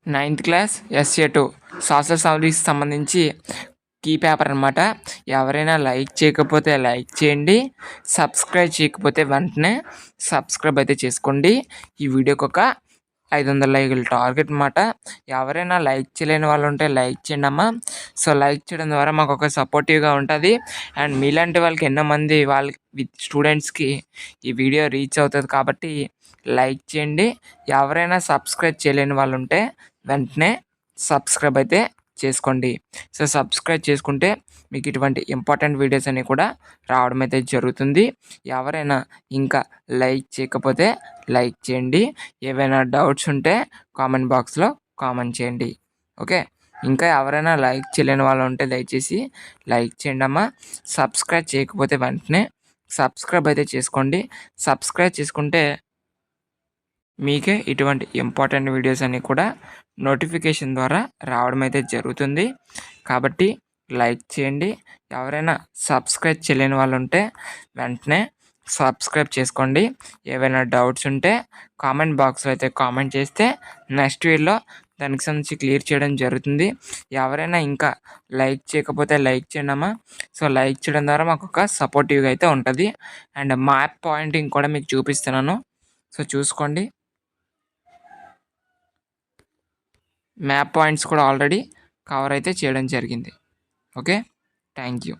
9th class SA2 social సర్వీస్కి సంబంధించి key paper అనమాట. ఎవరైనా లైక్ చేయకపోతే లైక్ చేయండి, సబ్స్క్రైబ్ చేయకపోతే వెంటనే సబ్స్క్రైబ్ అయితే చేసుకోండి. ఈ వీడియోకి ఒక 500 లైకులు టార్గెట్ అనమాట. ఎవరైనా లైక్ చేయలేని వాళ్ళు ఉంటే లైక్ చేయండి అమ్మా. సో లైక్ చేయడం ద్వారా మాకు ఒక సపోర్టివ్గా ఉంటుంది. అండ్ మీలాంటి వాళ్ళకి ఎన్నో మంది వాళ్ళకి స్టూడెంట్స్కి ఈ వీడియో రీచ్ అవుతుంది కాబట్టి లైక్ చేయండి. ఎవరైనా సబ్స్క్రైబ్ చేయలేని వాళ్ళు ఉంటే వెంటనే సబ్స్క్రైబ్ అయితే చేసుకోండి. సో సబ్స్క్రైబ్ చేసుకుంటే మీకు ఇటువంటి ఇంపార్టెంట్ వీడియోస్ అన్నీ కూడా రావడం అయితే జరుగుతుంది. ఎవరైనా ఇంకా లైక్ చేయకపోతే లైక్ చేయండి. ఏవైనా డౌట్స్ ఉంటే కామెంట్ బాక్స్లో కామెంట్ చేయండి. ఓకే, ఇంకా ఎవరైనా లైక్ చేయలేని వాళ్ళు ఉంటే దయచేసి లైక్ చేయండి అమ్మా. సబ్స్క్రైబ్ చేయకపోతే వెంటనే సబ్స్క్రైబ్ అయితే చేసుకోండి. సబ్స్క్రైబ్ చేసుకుంటే మీకే ఇటువంటి ఇంపార్టెంట్ వీడియోస్ అన్నీ కూడా నోటిఫికేషన్ ద్వారా రావడం అయితే జరుగుతుంది. కాబట్టి లైక్ చేయండి. ఎవరైనా సబ్స్క్రైబ్ చేయలేని వాళ్ళు ఉంటే వెంటనే సబ్స్క్రైబ్ చేసుకోండి. ఏవైనా డౌట్స్ ఉంటే కామెంట్ బాక్స్లో అయితే కామెంట్ చేస్తే నెక్స్ట్ వీడియోలో దానికి సంబంధించి క్లియర్ చేయడం జరుగుతుంది. ఎవరైనా ఇంకా లైక్ చేయకపోతే లైక్ చేయండి అమ్మా. సో లైక్ చేయడం ద్వారా మాకు ఒక సపోర్టివ్గా అయితే ఉంటుంది. అండ్ మ్యాప్ పాయింటింగ్ కూడా మీకు చూపిస్తున్నాను, సో చూసుకోండి. మ్యాప్ పాయింట్స్ కూడా ఆల్రెడీ కవర్ అయితే చేయడం జరిగింది. Okay, thank you.